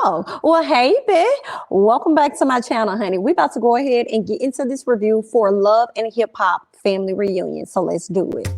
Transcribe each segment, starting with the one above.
Oh, well, hey, babe. Welcome back to my channel, honey. We're about to go ahead and get into this review for Love and Hip Hop Family Reunion. So let's do it.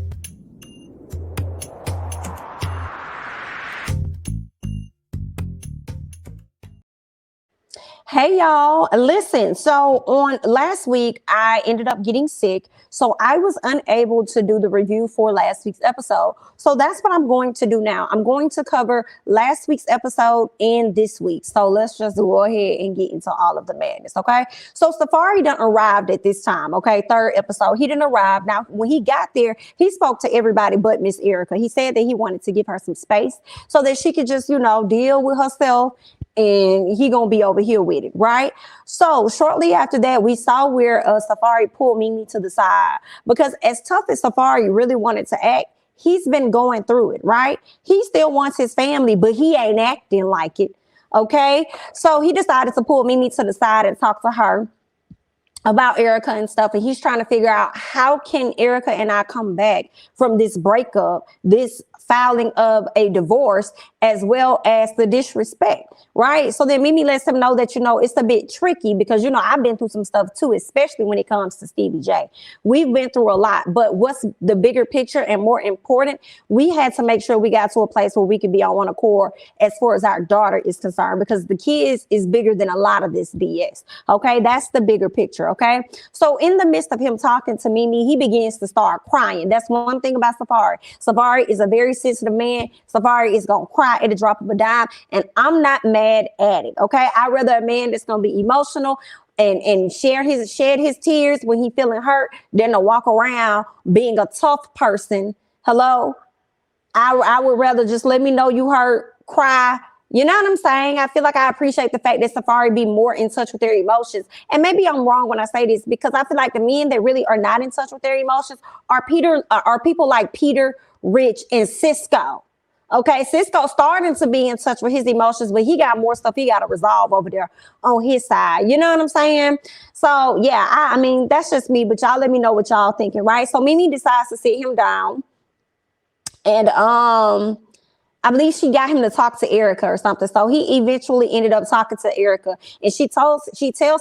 Hey y'all, listen. So on last week, I ended up getting sick. So I was unable to do the review for last week's episode. So that's what I'm going to do now. I'm going to cover last week's episode and this week. So let's just go ahead and get into all of the madness, okay? So Safari done arrived at this time, okay? Third episode, he didn't arrive. Now, when he got there, he spoke to everybody but Miss Erica. He said that he wanted to give her some space so that she could just, deal with herself, and he gonna be over here with it, right? So shortly after that, we saw where Safari pulled Mimi to the side, because as tough as Safari really wanted to act, he's been going through it, right? He still wants his family, but he ain't acting like it, okay? So he decided to pull Mimi to the side and talk to her about Erica and stuff, and he's trying to figure out how can Erica and I come back from this breakup, this filing of a divorce, as well as the disrespect, right? So then Mimi lets him know that, it's a bit tricky because, I've been through some stuff too, especially when it comes to Stevie J. We've been through a lot, but what's the bigger picture and more important, we had to make sure we got to a place where we could be on one accord as far as our daughter is concerned, because the kids is bigger than a lot of this BS, okay? That's the bigger picture, okay? So in the midst of him talking to Mimi, he begins to start crying. That's one thing about Safari. Safari is a very sensitive man. Safari is going to cry at the drop of a dime, and I'm not mad at it, okay? I'd rather a man that's going to be emotional and shed his tears when he feeling hurt than to walk around being a tough person. Hello? I would rather just let me know you hurt, cry. You know what I'm saying? I feel like I appreciate the fact that Safari be more in touch with their emotions. And maybe I'm wrong when I say this, because I feel like the men that really are not in touch with their emotions are people like Peter, Rich, and Cisco. Okay, Cisco starting to be in touch with his emotions, but he got more stuff he got to resolve over there on his side. You know what I'm saying? So yeah, I mean, that's just me, but y'all let me know what y'all thinking, right? So Mimi decides to sit him down, and I believe she got him to talk to Erica or something. So he eventually ended up talking to Erica, and she tells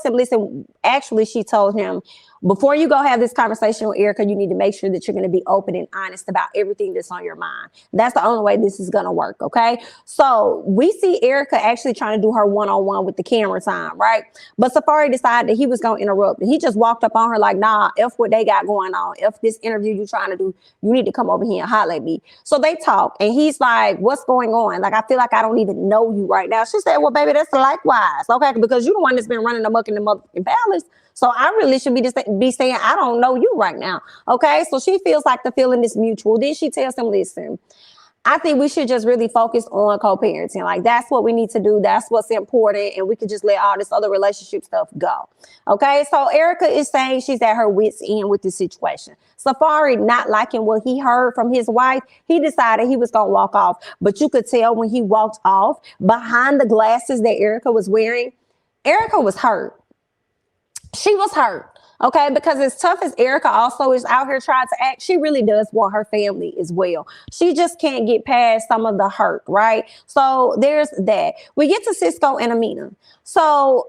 him, listen, actually she told him, before you go have this conversation with Erica, you need to make sure that you're going to be open and honest about everything that's on your mind. That's the only way this is going to work, okay? So we see Erica actually trying to do her one-on-one with the camera time, right? But Safari decided that he was going to interrupt. And he just walked up on her like, nah, F what they got going on. F this interview you're trying to do, you need to come over here and holler at me. So they talk, and he's like, what's going on? Like, I feel like I don't even know you right now. She said, well, baby, that's likewise, okay? Because you're the one that's been running amok in the motherfucking palace. So I really should be saying, I don't know you right now. Okay. So she feels like the feeling is mutual. Then she tells him, listen, I think we should just really focus on co-parenting. Like, that's what we need to do. That's what's important. And we could just let all this other relationship stuff go. Okay. So Erica is saying she's at her wit's end with this situation. Safari, not liking what he heard from his wife, he decided he was going to walk off. But you could tell when he walked off, behind the glasses that Erica was wearing, Erica was hurt. She was hurt, okay? Because as tough as Erica also is out here trying to act, she really does want her family as well. She just can't get past some of the hurt, right? So there's that. We get to Cisco and Amina. So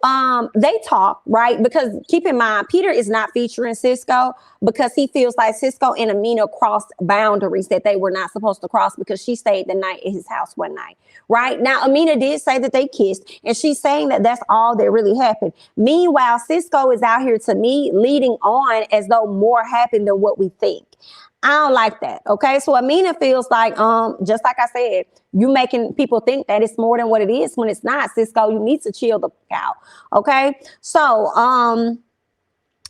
they talk, right? Because keep in mind, Peter is not featuring Cisco because he feels like Cisco and Amina crossed boundaries that they were not supposed to cross, because she stayed the night at his house one night, right? Now, Amina did say that they kissed, and she's saying that that's all that really happened. Meanwhile, Cisco is out here, to me, leading on as though more happened than what we think. I don't like that. Okay. So Amina feels like, just like I said, you making people think that it's more than what it is when it's not. Cisco, you need to chill the fuck out. Okay. So,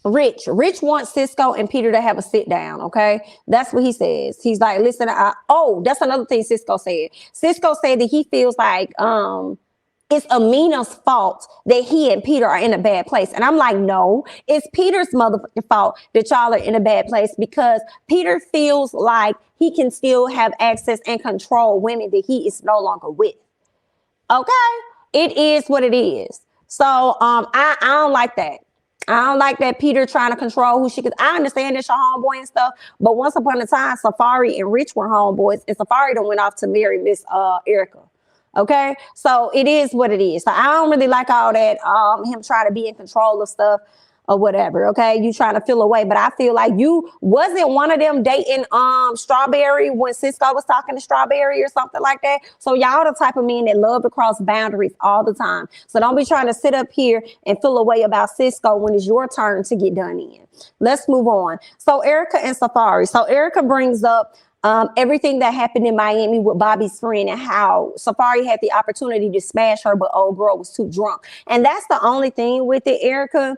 Rich wants Cisco and Peter to have a sit down. Okay. That's what he says. He's like, listen, that's another thing Cisco said. Cisco said that he feels like, it's Amina's fault that he and Peter are in a bad place. And I'm like, no, it's Peter's motherfucking fault that y'all are in a bad place, because Peter feels like he can still have access and control women that he is no longer with. Okay? It is what it is. So I don't like that. I don't like that Peter trying to control who she could. I understand it's your homeboy and stuff, but once upon a time, Safari and Rich were homeboys, and Safari done went off to marry Miss Erica. Okay, so it is what it is. So I don't really like all that him trying to be in control of stuff or whatever. Okay, you trying to feel away, but I feel like you wasn't one of them dating Strawberry when Cisco was talking to Strawberry or something like that. So y'all the type of men that love to cross boundaries all the time. So don't be trying to sit up here and feel away about Cisco when it's your turn to get done in. Let's move on. So Erica and Safari. So Erica brings up everything that happened in Miami with Bobby's friend and how Safari had the opportunity to smash her, but old girl was too drunk. And that's the only thing with it, Erica.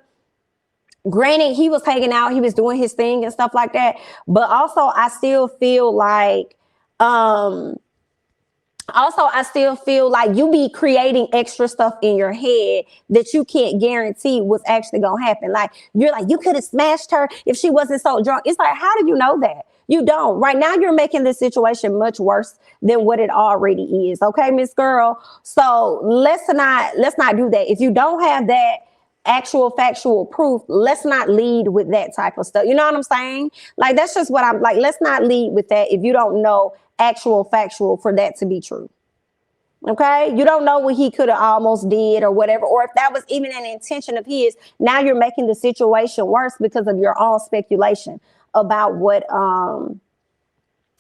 Granted, he was hanging out, he was doing his thing and stuff like that. But also, I still feel like, you be creating extra stuff in your head that you can't guarantee what's actually gonna happen. Like, you're like, you could have smashed her if she wasn't so drunk. It's like, how do you know that? You don't. Right now, you're making this situation much worse than what it already is. Okay, Miss Girl. So let's not do that. If you don't have that actual factual proof, let's not lead with that type of stuff. You know what I'm saying? Like, that's just what I'm like. Let's not lead with that if you don't know actual factual for that to be true. Okay, you don't know what he could have almost did or whatever, or if that was even an intention of his. Now you're making the situation worse because of your own speculation about what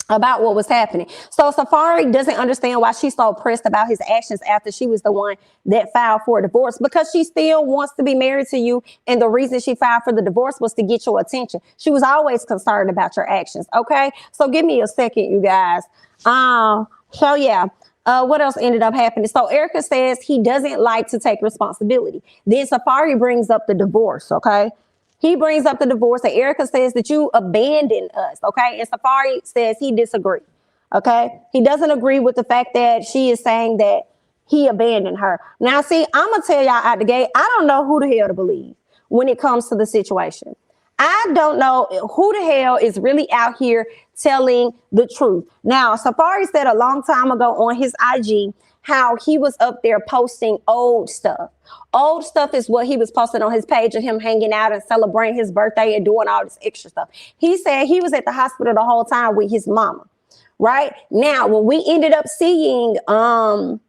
was happening. So Safari doesn't understand why she's so pressed about his actions after she was the one that filed for a divorce, because she still wants to be married to you. And the reason she filed for the divorce was to get your attention. She was always concerned about your actions. Okay, so give me a second, you guys. So yeah. What else ended up happening? So Erica says he doesn't like to take responsibility. Then Safari brings up the divorce, okay? He brings up the divorce, and Erica says that you abandoned us, okay? And Safari says he disagrees, okay? He doesn't agree with the fact that she is saying that he abandoned her. Now, see, I'm going to tell y'all out the gate, I don't know who the hell to believe when it comes to the situation. I don't know who the hell is really out here telling the truth. Now, Safari said a long time ago on his IG how he was up there posting old stuff. Old stuff is what he was posting on his page of him hanging out and celebrating his birthday and doing all this extra stuff. He said he was at the hospital the whole time with his mama. Right now, when we ended up seeing Love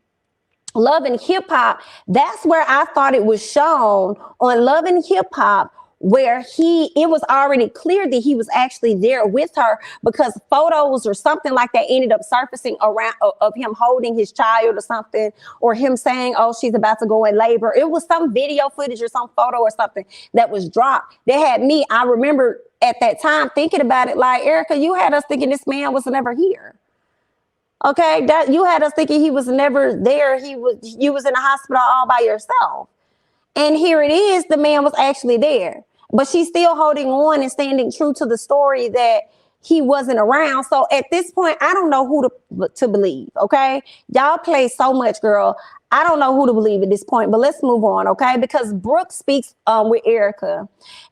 and Hip Hop, that's where I thought it was shown on Love and Hip Hop, where it was already clear that he was actually there with her, because photos or something like that ended up surfacing around of him holding his child or something, or him saying, oh, she's about to go in labor. It was some video footage or some photo or something that was dropped. They had me, I remember at that time thinking about it like, Erica, you had us thinking this man was never here. Okay, that you had us thinking he was never there. You was in the hospital all by yourself. And here it is, the man was actually there. But she's still holding on and standing true to the story that he wasn't around. So at this point, I don't know who to believe, okay? Y'all play so much, girl. I don't know who to believe at this point, but let's move on, okay? Because Brooke speaks with Erica.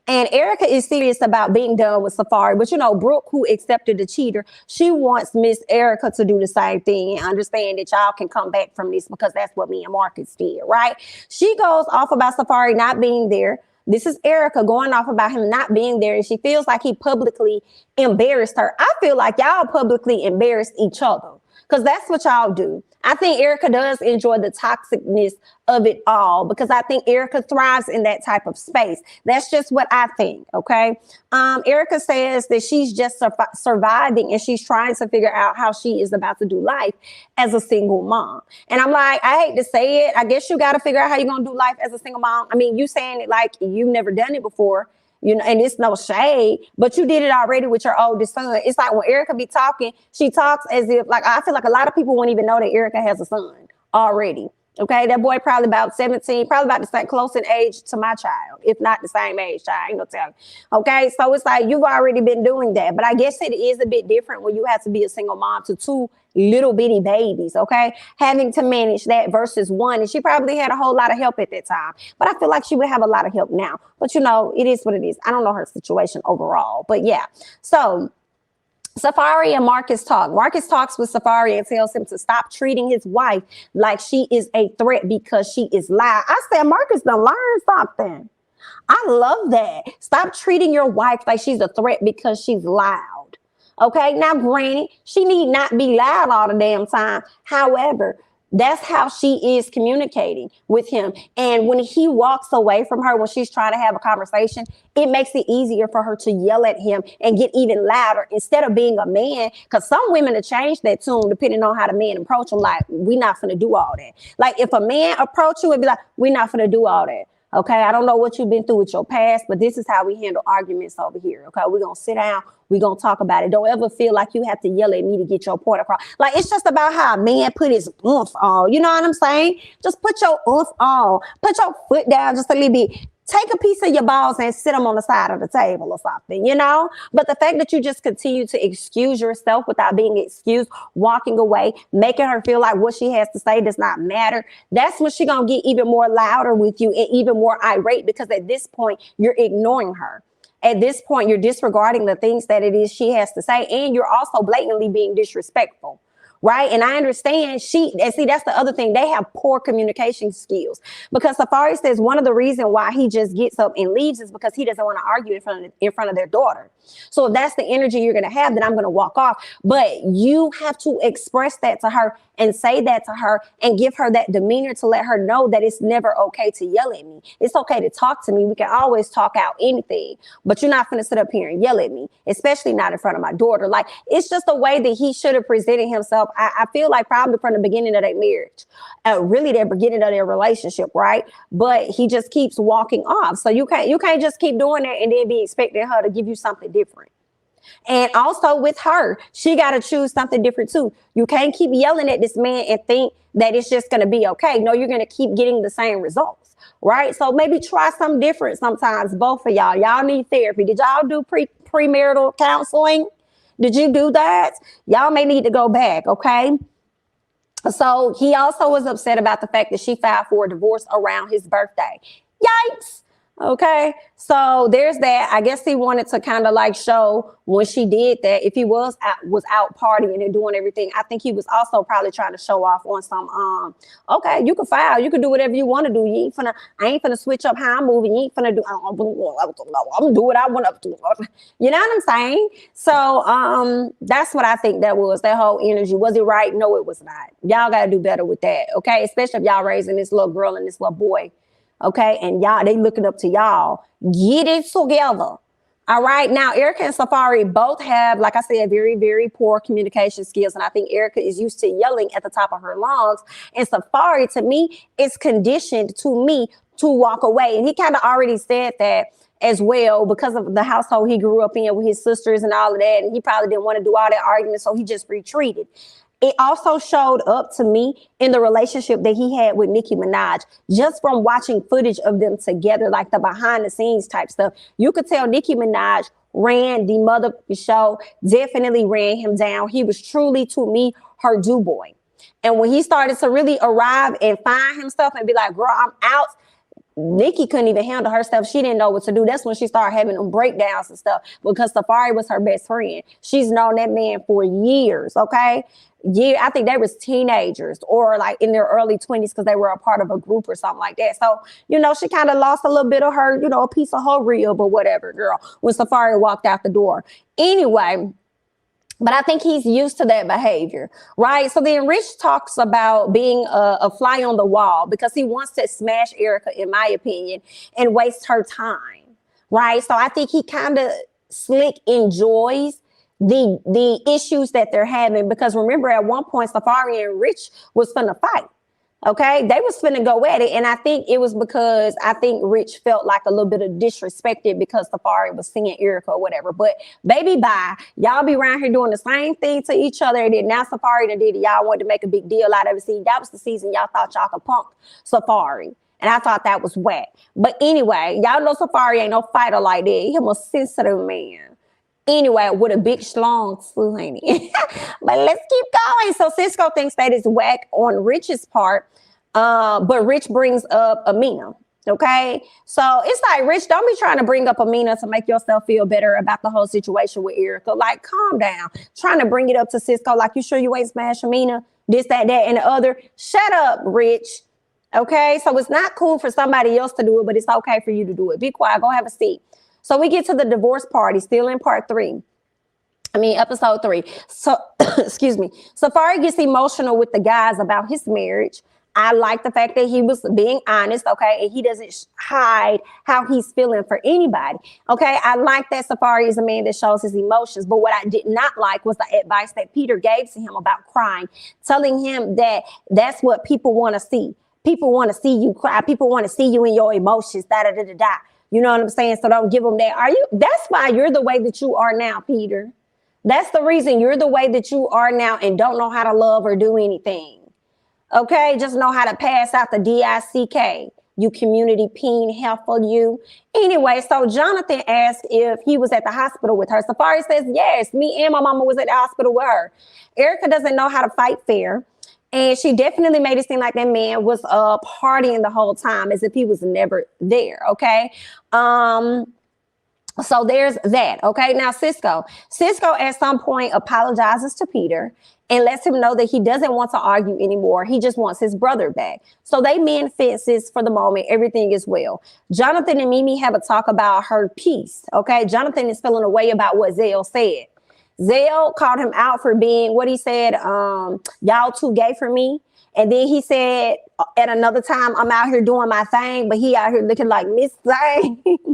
And Erica is serious about being done with Safari. But, you know, Brooke, who accepted the cheater, she wants Miss Erica to do the same thing and understand that y'all can come back from this, because that's what me and Marcus did, right? She goes off about Safari not being there. This is Erica going off about him not being there, and she feels like he publicly embarrassed her. I feel like y'all publicly embarrassed each other, because that's what y'all do. I think Erica does enjoy the toxicness of it all, because I think Erica thrives in that type of space. That's just what I think, okay? Erica says that she's just surviving, and she's trying to figure out how she is about to do life as a single mom. And I'm like, I hate to say it. I guess you got to figure out how you're going to do life as a single mom. I mean, you saying it like you've never done it before. You know, and it's no shade, but you did it already with your oldest son. It's like when Erica be talking, she talks as if, like, I feel like a lot of people won't even know that Erica has a son already. Okay, that boy probably about 17, probably about the same, close in age to my child, if not the same age child. I ain't gonna tell you. Okay, so it's like you've already been doing that, but I guess it is a bit different when you have to be a single mom to two little bitty babies. Okay, having to manage that versus one, and she probably had a whole lot of help at that time. But I feel like she would have a lot of help now. But you know, it is what it is. I don't know her situation overall, but yeah. So Safari and Marcus talk. Marcus talks with Safari and tells him to stop treating his wife like she is a threat because she is loud. I said, Marcus done learned something. I love that. Stop treating your wife like she's a threat because she's loud. Okay, now granted, she need not be loud all the damn time. However, That's how she is communicating with him. And when he walks away from her, when she's trying to have a conversation, it makes it easier for her to yell at him and get even louder instead of being a man. Because some women have changed that tune depending on how the man approach them. Like, we not finna do all that. Like, if a man approach you and be like, we not finna do all that. Okay, I don't know what you've been through with your past, but this is how we handle arguments over here. Okay, we're going to sit down. We're going to talk about it. Don't ever feel like you have to yell at me to get your point across. Like, it's just about how a man put his oomph on. You know what I'm saying? Just put your oomph on. Put your foot down just a little bit. Take a piece of your balls and sit them on the side of the table or something, you know? But the fact that you just continue to excuse yourself without being excused, walking away, making her feel like what she has to say does not matter, that's when she's going to get even more louder with you and even more irate, because at this point, you're ignoring her. At this point, you're disregarding the things that it is she has to say, and you're also blatantly being disrespectful. Right. And I understand and see, that's the other thing. They have poor communication skills, because Safari says one of the reasons why he just gets up and leaves is because he doesn't want to argue in front of their daughter. So if that's the energy you're going to have, then I'm going to walk off. But you have to express that to her and say that to her and give her that demeanor to let her know that it's never okay to yell at me. It's okay to talk to me. We can always talk out anything, but you're not going to sit up here and yell at me, especially not in front of my daughter. Like, it's just the way that he should have presented himself. I feel like probably from the beginning of their marriage, really the beginning of their relationship, right? But he just keeps walking off. So you can't just keep doing that and then be expecting her to give you something different. And also with her, she got to choose something different too. You can't keep yelling at this man and think that it's just going to be okay. No, you're going to keep getting the same results, right? So maybe try something different sometimes, both of y'all. Y'all need therapy. Did y'all do premarital counseling? Did you do that? Y'all may need to go back, okay? So he also was upset about the fact that she filed for a divorce around his birthday. Yikes. Okay, so there's that. I guess he wanted to kind of like show when she did that, if he was out partying and doing everything, I think he was also probably trying to show off on some, okay, you can file, you can do whatever you want to do. I ain't finna switch up how I'm moving. You ain't finna do, I'm gonna do what I want to do. You know what I'm saying? So that's what I think that was, that whole energy. Was it right? No, it was not. Y'all got to do better with that, okay? Especially if y'all raising this little girl and this little boy. Okay, and y'all, they looking up to y'all. Get it together. All right. Now, Erica and Safari both have, like I said, very, very poor communication skills. And I think Erica is used to yelling at the top of her lungs. And Safari, to me, is conditioned to walk away. And he kind of already said that as well, because of the household he grew up in with his sisters and all of that. And he probably didn't want to do all that argument, so he just retreated. It also showed up to me in the relationship that he had with Nicki Minaj, just from watching footage of them together, like the behind the scenes type stuff. You could tell Nicki Minaj ran the mother show, definitely ran him down. He was truly, to me, her do boy. And when he started to really arrive and find himself and be like, girl, I'm out, Nicki couldn't even handle her stuff. She didn't know what to do. That's when she started having them breakdowns and stuff, because Safari was her best friend. She's known that man for years, okay? Yeah, I think they was teenagers or like in their early 20s, because they were a part of a group or something like that. So, she kind of lost a little bit of her, a piece of her rib or whatever, girl, when Safari walked out the door. Anyway, but I think he's used to that behavior, right? So then Rich talks about being a fly on the wall, because he wants to smash Erica, in my opinion, and waste her time, right? So I think he kind of slick enjoys the issues that they're having, because remember, at one point Safari and Rich was finna fight. Okay, they was finna go at it, and I think it was because I think Rich felt like a little bit of disrespected because Safari was singing Erica or whatever. But baby, bye. Y'all be around here doing the same thing to each other, and then now Safari done did it. Y'all wanted to make a big deal out of it. See, that was the season y'all thought y'all could punk Safari. And I thought that was whack. But anyway, y'all know Safari ain't no fighter like that. He's a sensitive man. Anyway, with a big schlong too, ain't he? But let's keep going. So Cisco thinks that is whack on Rich's part, but Rich brings up Amina. Okay, so it's like, Rich, don't be trying to bring up Amina to make yourself feel better about the whole situation with Erica. Like, calm down. Trying to bring it up to Cisco, like, you sure you ain't smash Amina? This, that, and the other. Shut up, Rich. Okay, so it's not cool for somebody else to do it, but it's okay for you to do it. Be quiet. Go have a seat. So we get to the divorce party, still in part 3. Episode 3. So, excuse me. Safari gets emotional with the guys about his marriage. I like the fact that he was being honest, okay, and he doesn't hide how he's feeling for anybody, okay. I like that Safari is a man that shows his emotions, but what I did not like was the advice that Peter gave to him about crying, telling him that that's what people want to see. People want to see you cry. People want to see you in your emotions, da da da da da. You know what I'm saying? So don't give them that. That's why you're the way that you are now, Peter. That's the reason you're the way that you are now and don't know how to love or do anything. Okay, just know how to pass out the DICK. You community peen helpful you. Anyway, so Jonathan asked if he was at the hospital with her. Safari says, yes, me and my mama was at the hospital with her. Erica doesn't know how to fight fair. And she definitely made it seem like that man was partying the whole time as if he was never there, okay? So there's that, okay? Now, Cisco at some point apologizes to Peter and lets him know that he doesn't want to argue anymore. He just wants his brother back. So they mend fences for the moment. Everything is well. Jonathan and Mimi have a talk about her peace, okay? Jonathan is feeling a way about what Zell said. Zell called him out for being what he said, y'all too gay for me. And then he said at another time, I'm out here doing my thing, but he out here looking like Miss Thing.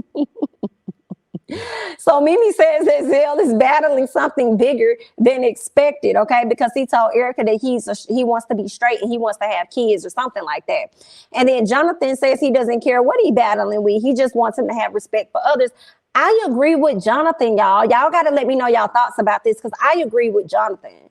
So Mimi says that Zell is battling something bigger than expected, okay? Because he told Erica that he wants to be straight and he wants to have kids or something like that. And then Jonathan says he doesn't care what he's battling with. He just wants him to have respect for others. I agree with Jonathan, y'all. Y'all got to let me know y'all thoughts about this because I agree with Jonathan.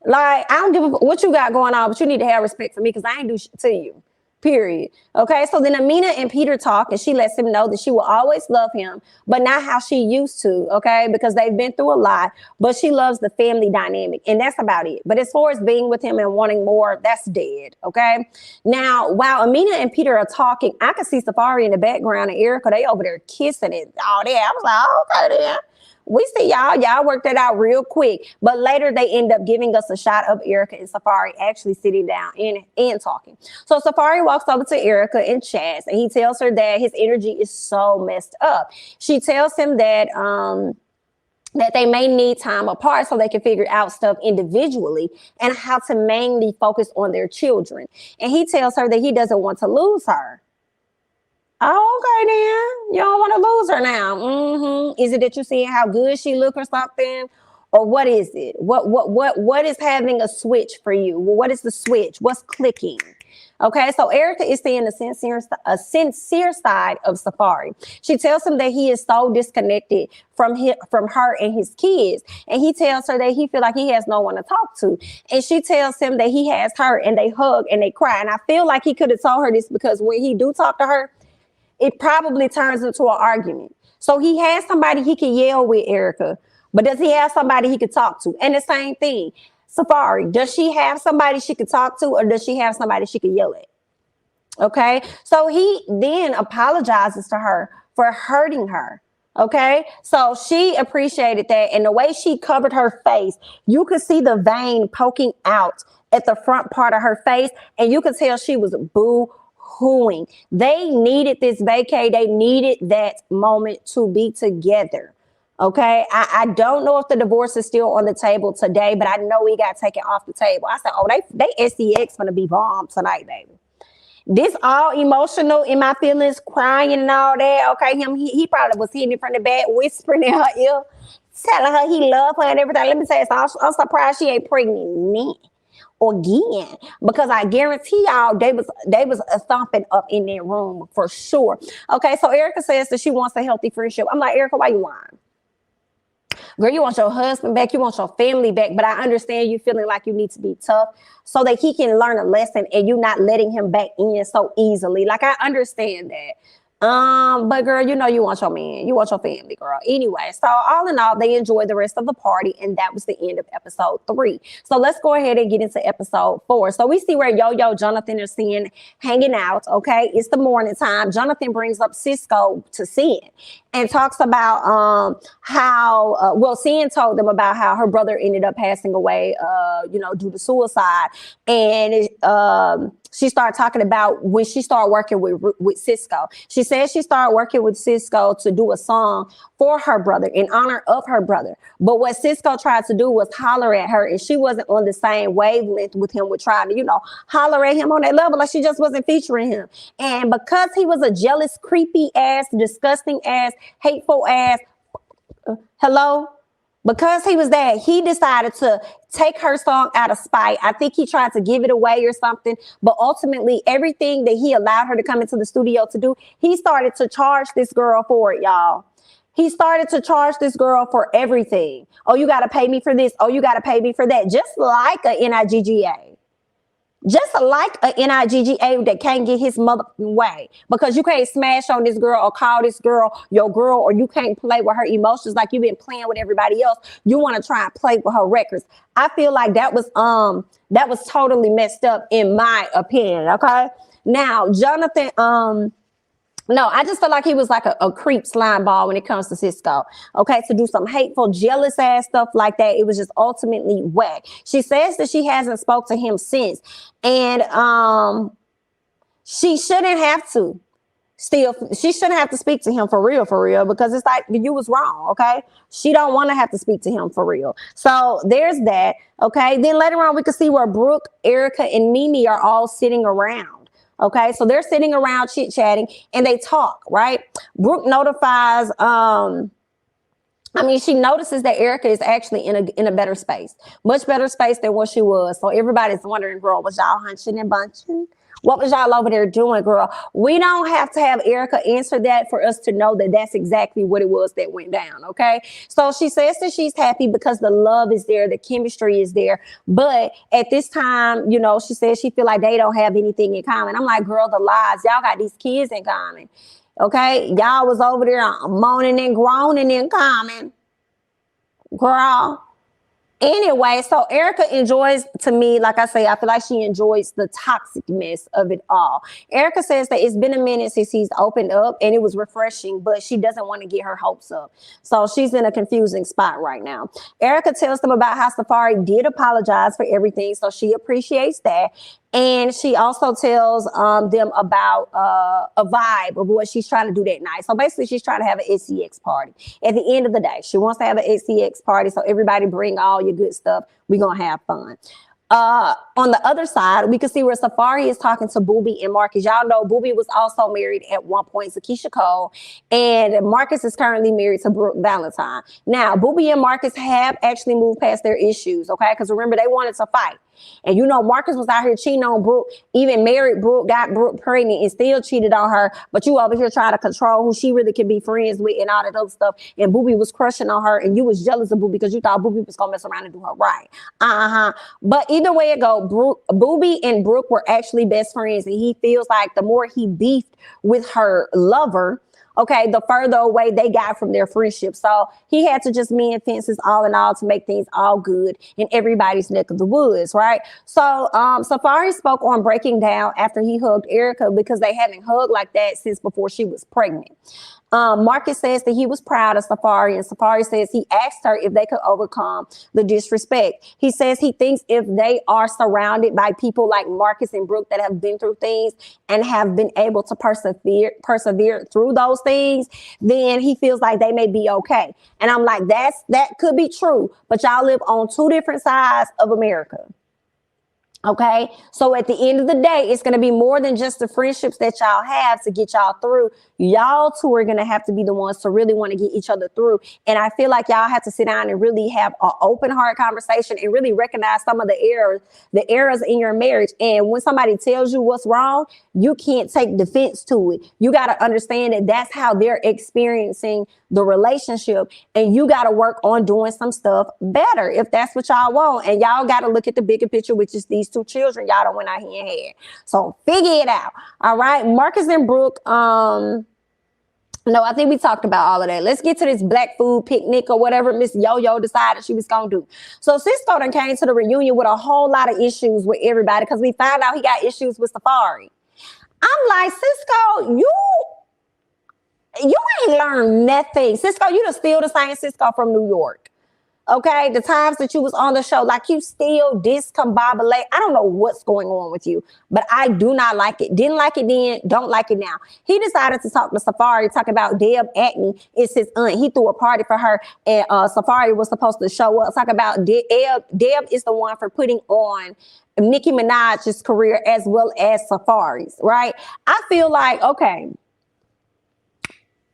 Like, I don't give a what you got going on, but you need to have respect for me because I ain't do shit to you. Period. Okay, so then Amina and Peter talk and she lets him know that she will always love him, but not how she used to, okay, because they've been through a lot, but she loves the family dynamic and that's about it. But as far as being with him and wanting more, that's dead, okay? Now, while Amina and Peter are talking, I can see Safari in the background and Erica, they over there kissing it all there. I was like, oh, okay then. We see y'all work that out real quick. But later they end up giving us a shot of Erica and Safari actually sitting down and talking. So Safari walks over to Erica and chats and he tells her that his energy is so messed up. She tells him that that they may need time apart so they can figure out stuff individually and how to mainly focus on their children. And he tells her that he doesn't want to lose her. Oh, okay, then. You don't want to lose her now. Is it that you're seeing how good she look or something? Or what is it? What is having a switch for you? Well, what is the switch? What's clicking? Okay, so Erica is seeing a sincere side of Safari. She tells him that he is so disconnected from her and his kids. And he tells her that he feels like he has no one to talk to. And she tells him that he has her and they hug and they cry. And I feel like he could have told her this because when he do talk to her, it probably turns into an argument. So he has somebody he can yell with, Erica, but does he have somebody he could talk to? And the same thing, Safari, does she have somebody she could talk to or does she have somebody she could yell at? Okay, so he then apologizes to her for hurting her. Okay, so she appreciated that. And the way she covered her face, you could see the vein poking out at the front part of her face. And you could tell she was boo-hooing. They needed this vacay. They needed that moment to be together. Okay, I don't know if the divorce is still on the table today, but I know he got taken off the table. I said, oh, they SEX gonna be bombed tonight, baby. This all emotional in my feelings, crying and all that. Okay, he probably was hitting it from the back, whispering in her ear, telling her he loved her and everything. Let me tell you something. I'm surprised she ain't pregnant again, because I guarantee y'all they was stomping up in that room for sure. Okay, so Erica says that she wants a healthy friendship. I'm like, Erica, why you lying? Girl, you want your husband back, you want your family back, but I understand you feeling like you need to be tough so that he can learn a lesson and you not letting him back in so easily. Like, I understand that. But girl, you know you want your man, you want your family, girl. Anyway, so all in all, they enjoyed the rest of the party, and that was the end of episode 3. So let's go ahead and get into episode 4. So we see where Yo-Yo, Jonathan are seeing hanging out. Okay, it's the morning time. Jonathan brings up Cisco to Sin and talks about how Sin told them about how her brother ended up passing away, due to suicide, and she started talking about when she started working with Cisco. She said she started working with Cisco to do a song for her brother in honor of her brother. But what Cisco tried to do was holler at her, and she wasn't on the same wavelength with him, with trying to, holler at him on that level. Like, she just wasn't featuring him. And because he was a jealous, creepy ass, disgusting ass, hateful ass, hello? Because he was that, he decided to take her song out of spite. I think he tried to give it away or something, but ultimately everything that he allowed her to come into the studio to do, he started to charge this girl for it, y'all. He started to charge this girl for everything. Oh, you got to pay me for this. Oh, you got to pay me for that. Just like a NIGGA. Just like a NIGGA that can't get his motherfucking way, because you can't smash on this girl or call this girl your girl, or you can't play with her emotions like you've been playing with everybody else. You want to try and play with her records. I feel like that was totally messed up, in my opinion. Okay. Now, Jonathan, no, I just feel like he was like a creep slime ball when it comes to Cisco. Okay, to do some hateful, jealous ass stuff like that. It was just ultimately whack. She says that she hasn't spoke to him since, and she shouldn't have to. She shouldn't have to speak to him for real, because it's like, you was wrong. Okay, she don't want to have to speak to him for real. So there's that. Okay, then later on we can see where Brooke, Erica, and Mimi are all sitting around. Okay, so they're sitting around chit-chatting and they talk, right? Brooke notifies, she notices that Erica is actually in a better space, much better space than what she was. So everybody's wondering, girl, was y'all hunching and bunching? What was y'all over there doing, girl? We don't have to have Erica answer that for us to know that that's exactly what it was that went down, okay? So she says that she's happy because the love is there, the chemistry is there. But at this time, she says she feel like they don't have anything in common. I'm like, girl, the lies. Y'all got these kids in common, okay? Y'all was over there moaning and groaning in common, girl. Anyway, so Erica enjoys, to me, like I say, I feel like she enjoys the toxicness of it all. Erica says that it's been a minute since he's opened up and it was refreshing, but she doesn't want to get her hopes up. So she's in a confusing spot right now. Erica tells them about how Safari did apologize for everything, so she appreciates that. And she also tells them about a vibe of what she's trying to do that night. So basically, she's trying to have an SCX party. At the end of the day, she wants to have an SCX party. So everybody bring all your good stuff. We're going to have fun. On the other side, we can see where Safari is talking to Booby and Marcus. Y'all know Booby was also married at one point to Keisha Cole, and Marcus is currently married to Brooke Valentine. Now, Booby and Marcus have actually moved past their issues, okay? Because remember, they wanted to fight. And Marcus was out here cheating on Brooke, even married Brooke, got Brooke pregnant, and still cheated on her. But you over here trying to control who she really can be friends with and all that other stuff. And Booby was crushing on her, and you was jealous of Booby because you thought Booby was going to mess around and do her right. But either way it go, Booby and Brooke were actually best friends. And he feels like the more he beefed with her lover, okay, the further away they got from their friendship. So he had to just mend fences all in all to make things all good in everybody's neck of the woods, right? So Safari spoke on breaking down after he hugged Erica, because they haven't hugged like that since before she was pregnant. Marcus says that he was proud of Safari, and Safari says he asked her if they could overcome the disrespect. He says he thinks if they are surrounded by people like Marcus and Brooke that have been through things and have been able to persevere through those things, then he feels like they may be okay. And I'm like, that could be true, but y'all live on two different sides of America. Okay, so at the end of the day, it's going to be more than just the friendships that y'all have to get y'all through. Y'all two are going to have to be the ones to really want to get each other through. And I feel like y'all have to sit down and really have an open heart conversation and really recognize some of the errors in your marriage. And when somebody tells you what's wrong, you can't take defense to it. You got to understand that that's how they're experiencing the relationship, and you got to work on doing some stuff better if that's what y'all want. And y'all got to look at the bigger picture, which is these two children y'all don't went out here and had. So figure it out. All right, Marcus and Brooke. No, I think we talked about all of that. Let's get to this black food picnic or whatever Miss Yo-Yo decided she was going to do. So Cisco done came to the reunion with a whole lot of issues with everybody, because we found out he got issues with Safari. I'm like, Cisco, you ain't learned nothing. Cisco, you still the same Cisco from New York. Okay, the times that you was on the show, like you still discombobulate. I don't know what's going on with you, but I do not like it. Didn't like it then, don't like it now. He decided to talk to Safari, talk about Deb Atney is his aunt. He threw a party for her, and Safari was supposed to show up. Talk about Deb. Deb is the one for putting on Nicki Minaj's career as well as Safari's, right? I feel like, okay,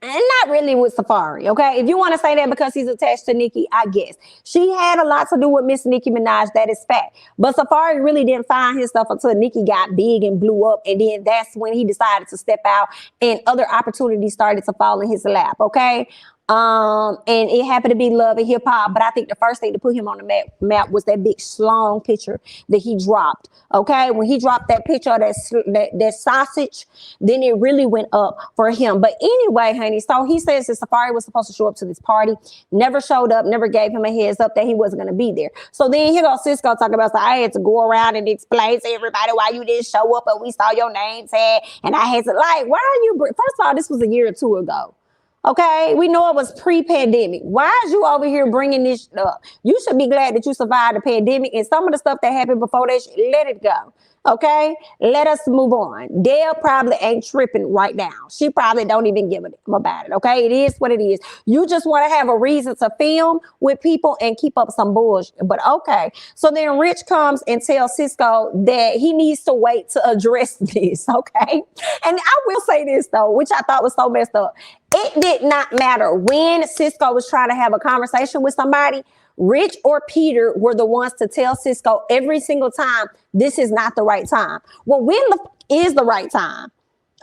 and not really with Safari, okay? If you want to say that because he's attached to Nicki, I guess. She had a lot to do with Miss Nicki Minaj, that is fact. But Safari really didn't find his stuff until Nicki got big and blew up. And then that's when he decided to step out and other opportunities started to fall in his lap, okay? And it happened to be Love and Hip Hop, but I think the first thing to put him on the map was that big schlong picture that he dropped. Okay, when he dropped that picture of that sausage, then it really went up for him. But anyway, honey, so he says that Safari was supposed to show up to this party, never showed up, never gave him a heads up that he wasn't going to be there. So then here goes Cisco talking about, so I had to go around and explain to everybody why you didn't show up, and we saw your name tag, and I had to, like, why are you? First of all, this was a year or two ago. Okay, we know it was pre-pandemic. Why is you over here bringing this up? You should be glad that you survived the pandemic, and some of the stuff that happened before that, let it go. Okay, let us move on. Dale probably ain't tripping right now. She probably don't even give a damn about it. Okay, it is what it is. You just want to have a reason to film with people and keep up some bullshit. But okay, so then Rich comes and tells Cisco that he needs to wait to address this. Okay, and I will say this though, which I thought was so messed up. It did not matter when Cisco was trying to have a conversation with somebody. Rich or Peter were the ones to tell Cisco every single time, this is not the right time. Well, when is the right time?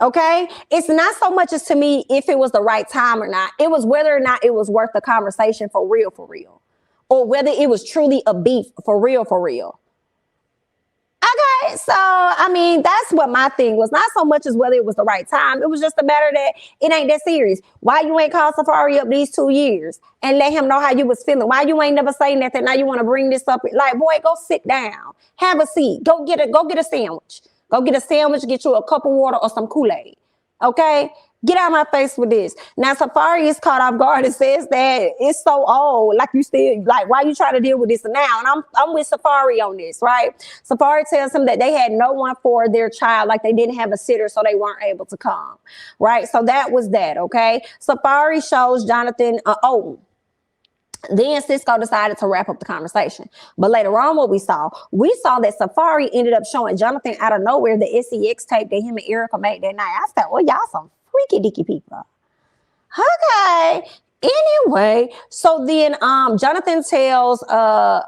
Okay, it's not so much as to me if it was the right time or not. It was whether or not it was worth the conversation for real, or whether it was truly a beef for real, Okay, so I mean, that's what my thing was. Not so much as whether it was the right time. It was just a matter that it ain't that serious. Why you ain't called Safari up these 2 years and let him know how you was feeling? Why you ain't never say nothing? Now you want to bring this up? Like, boy, go sit down, have a seat, go get a sandwich, get you a cup of water or some Kool-Aid. Okay. Get out of my face with this. Now, Safari is caught off guard and says that it's so old. Like, you still, like, why you trying to deal with this now? And I'm with Safari on this, right? Safari tells him that they had no one for their child, like they didn't have a sitter, so they weren't able to come, right? So that was that, okay? Safari shows Jonathan, then Cisco decided to wrap up the conversation. But later on, what we saw that Safari ended up showing Jonathan out of nowhere the SEX tape that him and Erica made that night. I said, well, y'all some freaky dicky people. Okay. Anyway, so then Jonathan tells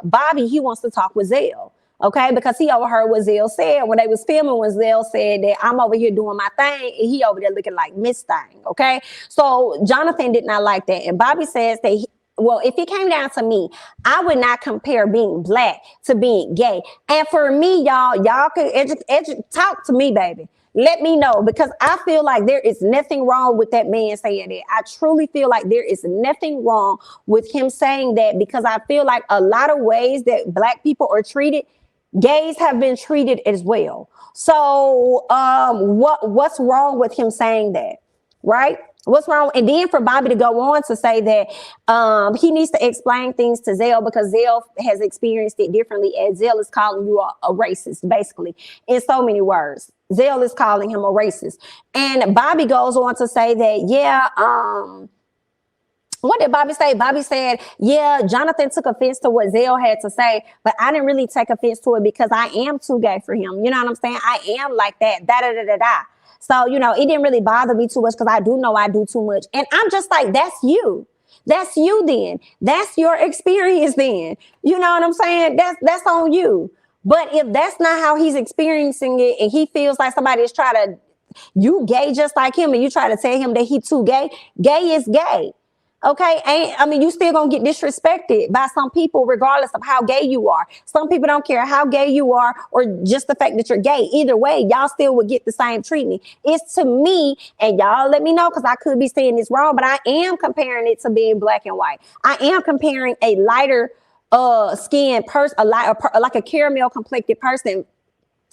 Bobby he wants to talk with Zell. Okay, because he overheard what Zell said when they was filming, when Zell said that I'm over here doing my thing and he over there looking like Miss Thing. Okay, so Jonathan did not like that. And Bobby says that well, if it came down to me, I would not compare being black to being gay. And for me, y'all can talk to me, baby. Let me know, because I feel like there is nothing wrong with that man saying that. I truly feel like there is nothing wrong with him saying that, because I feel like a lot of ways that black people are treated, gays have been treated as well. So what's wrong with him saying that, right? What's wrong? And then for Bobby to go on to say that he needs to explain things to Zell, because Zell has experienced it differently, as Zell is calling you a racist, basically, in so many words. Zell is calling him a racist. And Bobby goes on to say that, what did Bobby say? Bobby said, yeah, Jonathan took offense to what Zell had to say, but I didn't really take offense to it because I am too gay for him. You know what I'm saying? I am like that, da-da-da-da-da. So, you know, it didn't really bother me too much because I do know I do too much. And I'm just like, that's you. That's you then. That's your experience then. You know what I'm saying? That's on you. But if that's not how he's experiencing it and he feels like somebody is trying to, you gay just like him, and you try to tell him that he too gay, gay is gay. Okay, I mean, you still gonna get disrespected by some people regardless of how gay you are. Some people don't care how gay you are or just the fact that you're gay. Either way, y'all still would get the same treatment. It's to me, and y'all let me know because I could be saying this wrong, but I am comparing it to being black and white. I am comparing a lighter skinned person, like a caramel complected person,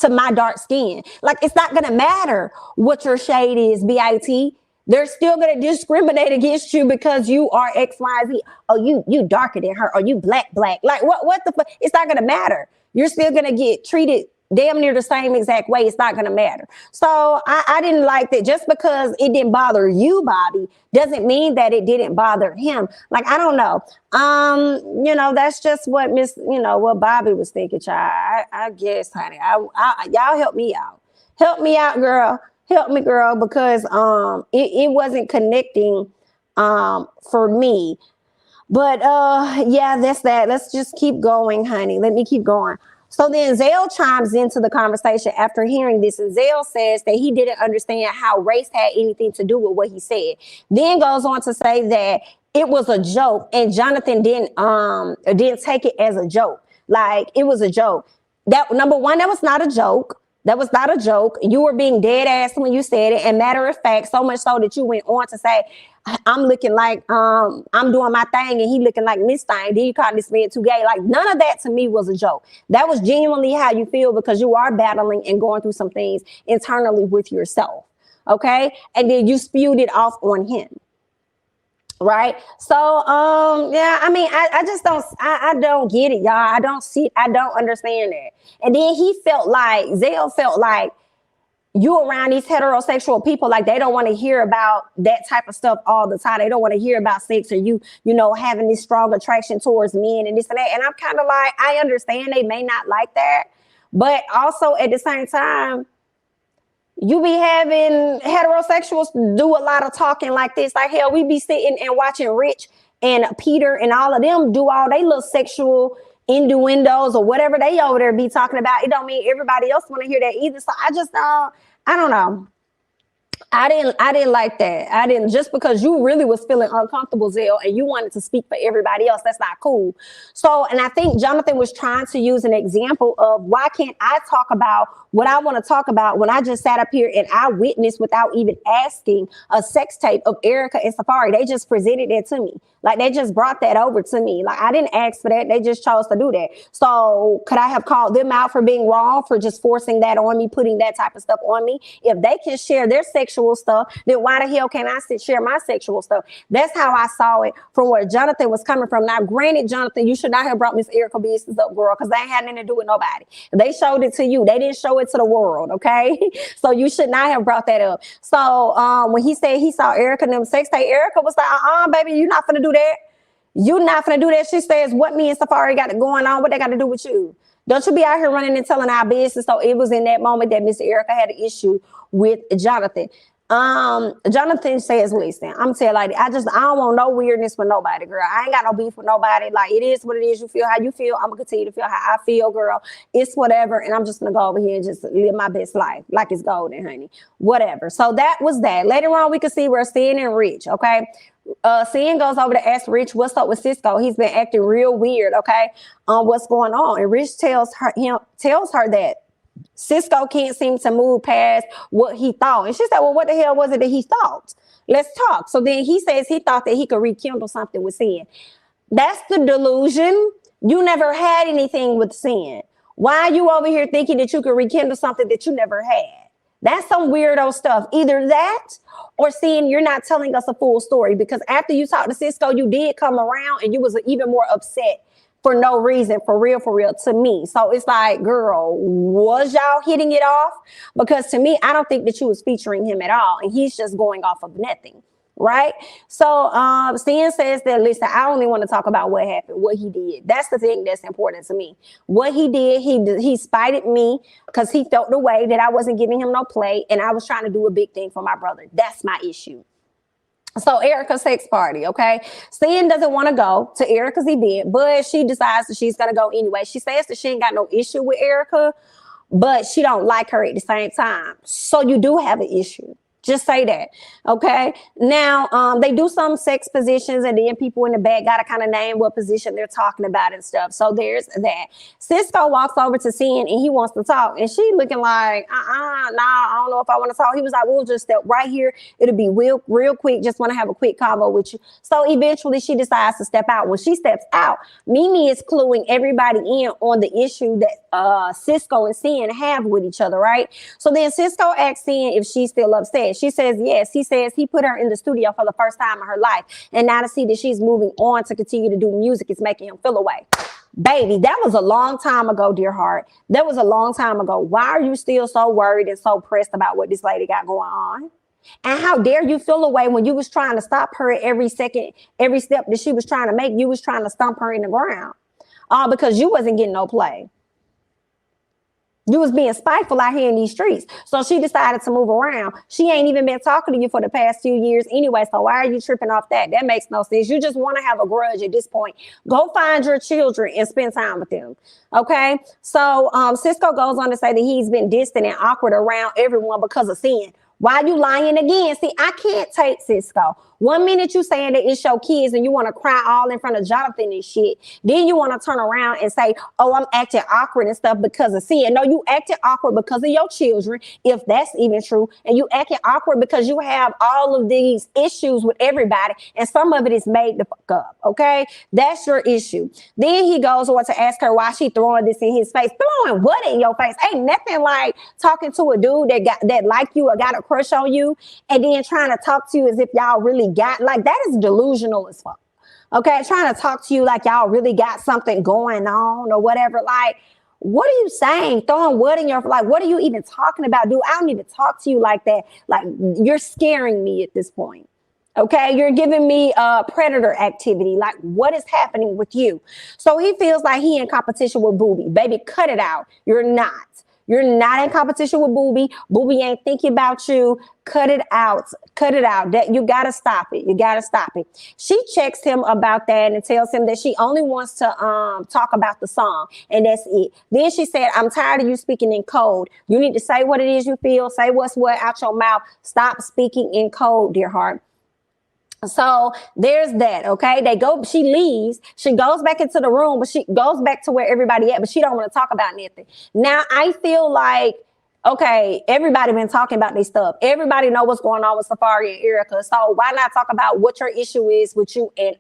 to my dark skin. Like, it's not gonna matter what your shade is, BIT. They're still going to discriminate against you because you are X, Y, Z. Oh, you darker than her, or you black. Like what the fuck? It's not going to matter. You're still going to get treated damn near the same exact way. It's not going to matter. So I didn't like that. Just because it didn't bother you, Bobby, doesn't mean that it didn't bother him. Like, I don't know. That's just what what Bobby was thinking, child. I guess, honey. Y'all help me out. Help me out, girl. Help me, girl, because it wasn't connecting for me. But yeah, that's that. Let's just keep going, honey. Let me keep going. So then Zale chimes into the conversation after hearing this, and Zale says that he didn't understand how race had anything to do with what he said. Then goes on to say that it was a joke, and Jonathan didn't take it as a joke. Like, it was a joke. That, number one, that was not a joke. That was not a joke. You were being dead ass when you said it. And matter of fact, so much so that you went on to say, I'm looking like I'm doing my thing and he looking like Miss Thing. Then you called this man too gay. Like, none of that to me was a joke. That was genuinely how you feel, because you are battling and going through some things internally with yourself. Okay. And then you spewed it off on him. Right. So, yeah, I mean, I just don't, I don't get it, y'all. I don't understand that. And then Zale felt like you around these heterosexual people, like they don't want to hear about that type of stuff all the time. They don't want to hear about sex, or you having this strong attraction towards men and this and that. And I'm kind of like, I understand they may not like that, but also at the same time, you be having heterosexuals do a lot of talking like this. Like, hell, we be sitting and watching Rich and Peter and all of them do all they little sexual innuendos or whatever they over there be talking about. It don't mean everybody else want to hear that either. So I don't know. I didn't like that. I didn't, just because you really was feeling uncomfortable, Zale, and you wanted to speak for everybody else. That's not cool. So, and I think Jonathan was trying to use an example of, why can't I talk about what I want to talk about when I just sat up here and I witnessed, without even asking, a sex tape of Erica and Safari. They just presented it to me. Like, they just brought that over to me. Like, I didn't ask for that. They just chose to do that. So could I have called them out for being wrong, for just forcing that on me, putting that type of stuff on me? If they can share their sexual stuff, then why the hell can't I share my sexual stuff? That's how I saw it from where Jonathan was coming from. Now, granted, Jonathan, you should not have brought Miss Erica business up, girl, because they ain't had nothing to do with nobody. They showed it to you. They didn't show it to the world, okay? So you should not have brought that up. So when he said he saw Erica and them sex tape, Erica was like, baby, you're not finna do that. You're not finna do that. She says, what me and Safari got going on? What they got to do with you? Don't you be out here running and telling our business. So it was in that moment that Miss Erica had an issue with Jonathan. Jonathan says, listen, I'm telling like, I don't want no weirdness with nobody, girl. I ain't got no beef with nobody. Like, it is what it is. You feel how you feel. I'm gonna continue to feel how I feel, girl. It's whatever. And I'm just gonna go over here and just live my best life like it's golden, honey. Whatever. So that was that. Later on, we could see where Sin and Rich, okay? Sin goes over to ask Rich what's up with Cisco. He's been acting real weird, okay? What's going on? And Rich tells her that Cisco can't seem to move past what he thought. And she said, well, what the hell was it that he thought? Let's talk. So then he says he thought that he could rekindle something with Sin. That's the delusion. You never had anything with Sin. Why are you over here thinking that you could rekindle something that you never had? That's some weirdo stuff. Either that or Sin, you're not telling us a full story, because after you talked to Cisco, you did come around and you was even more upset for no reason, for real, to me. So it's like, girl, was y'all hitting it off? Because to me, I don't think that you was featuring him at all. And he's just going off of nothing. Right. So Sin says that, listen, I only want to talk about what happened, what he did. That's the thing that's important to me. What he did, he spited me because he felt the way that I wasn't giving him no play. And I was trying to do a big thing for my brother. That's my issue. So Erica's sex party, okay? Sin doesn't want to go to Erica's event, but she decides that she's going to go anyway. She says that she ain't got no issue with Erica, but she don't like her at the same time. So you do have an issue. Just say that, okay? Now, they do some sex positions, and then people in the back got to kind of name what position they're talking about and stuff. So there's that. Cisco walks over to Sin, and he wants to talk. And she looking like, nah, I don't know if I want to talk. He was like, we'll just step right here. It'll be real quick. Just want to have a quick convo with you. So eventually she decides to step out. When she steps out, Mimi is cluing everybody in on the issue that Cisco and Sin have with each other, right? So then Cisco asks Sin if she's still upset. She says yes. He says he put her in the studio for the first time in her life. And now to see that she's moving on to continue to do music is making him feel away. Baby, that was a long time ago, dear heart. That was a long time ago. Why are you still so worried and so pressed about what this lady got going on? And how dare you feel away when you was trying to stop her at every second, every step that she was trying to make, you was trying to stomp her in the ground. Because you wasn't getting no play. You was being spiteful out here in these streets. So she decided to move around. She ain't even been talking to you for the past few years anyway. So why are you tripping off that? That makes no sense. You just want to have a grudge at this point. Go find your children and spend time with them. Okay. So Cisco goes on to say that he's been distant and awkward around everyone because of sin. Why you lying again? See, I can't take Cisco. 1 minute you saying that it's your kids and you want to cry all in front of Jonathan and shit. Then you want to turn around and say, oh, I'm acting awkward and stuff because of sin. No, you acting awkward because of your children, if that's even true. And you acting awkward because you have all of these issues with everybody. And some of it is made the fuck up. Okay. That's your issue. Then he goes on to ask her why she throwing this in his face. Throwing what in your face? Ain't nothing like talking to a dude that like you or got a crush on you and then trying to talk to you as if y'all really got, like, that is delusional as fuck. Okay, trying to talk to you like y'all really got something going on or whatever. Like, what are you saying? Throwing what in your, like, what are you even talking about, dude? I don't even talk to you like that. Like, you're scaring me at this point. Okay, you're giving me predator activity. Like, what is happening with you? So he feels like he in competition with Booby. Baby, cut it out. You're not. You're not in competition with Booby. Booby ain't thinking about you. Cut it out. Cut it out. That you gotta stop it. You gotta stop it. She checks him about that and tells him that she only wants to talk about the song, and that's it. Then she said, I'm tired of you speaking in code. You need to say what it is you feel. Say what's what out your mouth. Stop speaking in code, dear heart. So there's that. Okay. She leaves, she goes back into the room, but she goes back to where everybody at, but she don't want to talk about nothing. Now I feel like, okay, everybody been talking about this stuff. Everybody know what's going on with Safari and Erica. So why not talk about what your issue is with you and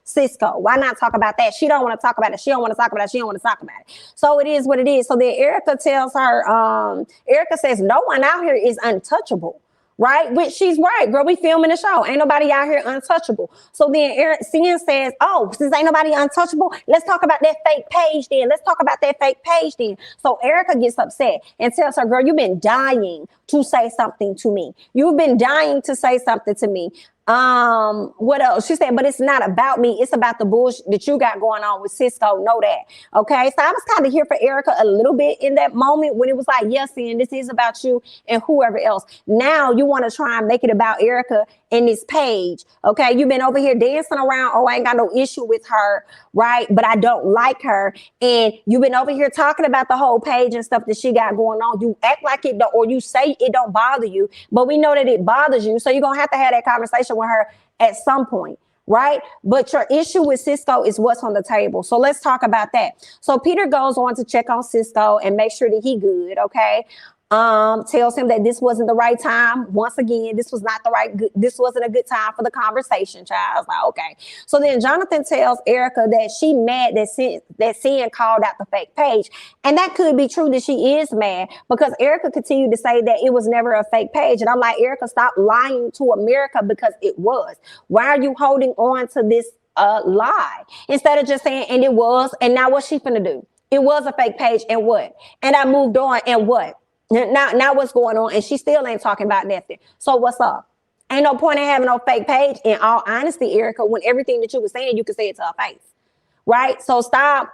Cisco? Why not talk about that? She don't want to talk about it. She don't want to talk about it. She don't want to talk about it. So it is what it is. So then Erica tells her, Erica says, no one out here is untouchable. Right? Which she's right, girl. We filming the show. Ain't nobody out here untouchable. So then Cian says, oh, since ain't nobody untouchable, let's talk about that fake page then. Let's talk about that fake page then. So Erica gets upset and tells her, girl, you've been dying to say something to me. You've been dying to say something to me. What else? She said, but it's not about me. It's about the bullshit that you got going on with Cisco. Know that. Okay. So I was kind of here for Erica a little bit in that moment when it was like, yes, and this is about you and whoever else. Now you want to try and make it about Erica and this page. Okay. You've been over here dancing around. Oh, I ain't got no issue with her. Right. But I don't like her. And you've been over here talking about the whole page and stuff that she got going on. You act like it don't, or you say it don't bother you, but we know that it bothers you. So you're going to have that conversation with her at some point, right? But your issue with Cisco is what's on the table. So let's talk about that. So Peter goes on to check on Cisco and make sure that he good, okay? Tells him that this wasn't the right time. Once again, this wasn't a good time for the conversation, child. I was like, okay. So then Jonathan tells Erica that she mad that Cian called out the fake page. And that could be true that she is mad because Erica continued to say that it was never a fake page. And I'm like, Erica, stop lying to America because it was. Why are you holding on to this lie? Instead of just saying, and it was, and now what's she finna do? It was a fake page and what? And I moved on and what? Now what's going on? And she still ain't talking about nothing. So what's up? Ain't no point in having no fake page. In all honesty, Erica, when everything that you were saying, you could say it to her face. Right? So stop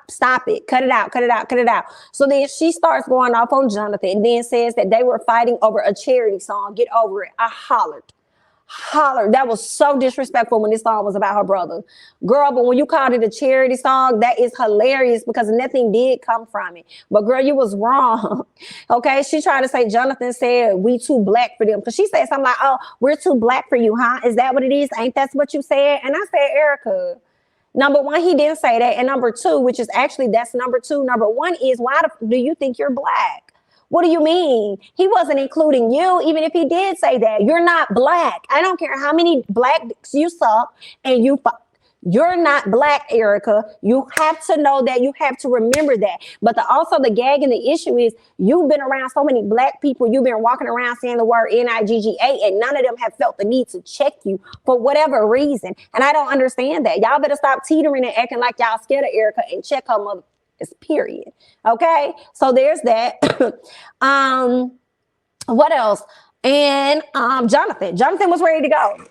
it. Cut it out. So then she starts going off on Jonathan and then says that they were fighting over a charity song. Get over it. I hollered. That was so disrespectful when this song was about her brother. Girl, but when you called it a charity song, that is hilarious because nothing did come from it. But girl, you was wrong. Okay, she tried to say Jonathan said we too black for them because she said something like, oh, we're too black for you, huh? Is that what it is? Ain't that what you said? And I said, Erica, number one, he didn't say that. And number two, which is actually that's number two. Number one is why do you think you're black? What do you mean? He wasn't including you, even if he did say that. You're not black. I don't care how many black dicks you suck and you fuck. You're not black, Erica. You have to know that. You have to remember that. But also the gag and the issue is you've been around so many black people. You've been walking around saying the word Nigga, and none of them have felt the need to check you for whatever reason. And I don't understand that. Y'all better stop teetering and acting like y'all scared of Erica and check her mother. Period. Okay. So there's that. What else? And Jonathan was ready to go.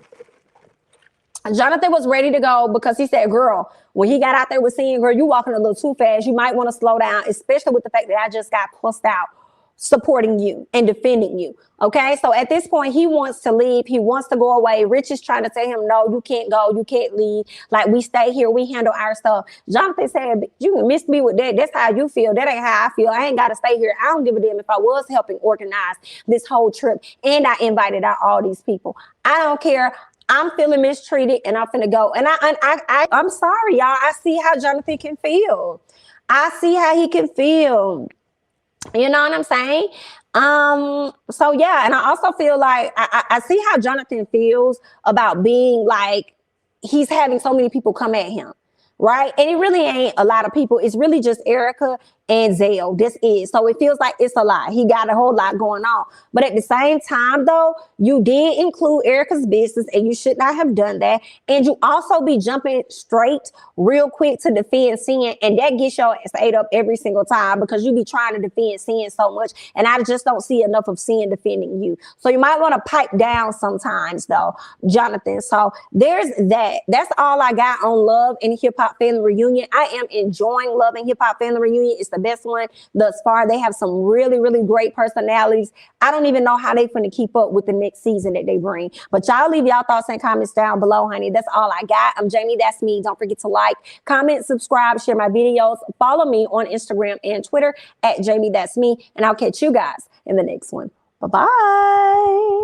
Jonathan was ready to go because he said, girl, when he got out there with saying, girl, you walking a little too fast. You might want to slow down, especially with the fact that I just got cussed out supporting you and defending you. Okay. So at this point, he wants to leave. He wants to go away. Rich is trying to tell him, no, you can't go. You can't leave. Like, we stay here. We handle our stuff. Jonathan said, you can miss me with that. That's how you feel. That ain't how I feel. I ain't got to stay here. I don't give a damn if I was helping organize this whole trip and I invited out all these people. I don't care. I'm feeling mistreated and I'm finna go. And I'm sorry, y'all. I see how Jonathan can feel. I see how he can feel. You know what I'm saying? So yeah, and I also feel like I see how Jonathan feels about being like he's having so many people come at him. Right. And it really ain't a lot of people. It's really just Erica and Zale. This is. So it feels like it's a lot. He got a whole lot going on. But at the same time, though, you did include Erica's business and you should not have done that. And you also be jumping straight real quick to defend Sin. And that gets your ass ate up every single time because you be trying to defend Sin so much. And I just don't see enough of Sin defending you. So you might want to pipe down sometimes, though, Jonathan. So there's that. That's all I got on Love and Hip Hop Family Reunion. I am enjoying Love and Hip Hop Family Reunion. It's the best one thus far. They have some really, really great personalities. I don't even know how they're going to keep up with the next season that they bring. But y'all leave y'all thoughts and comments down below, honey. That's all I got. I'm Jamie. That's me. Don't forget to like, comment, subscribe, share my videos. Follow me on Instagram and Twitter at Jamie. That's me. And I'll catch you guys in the next one. Bye-bye.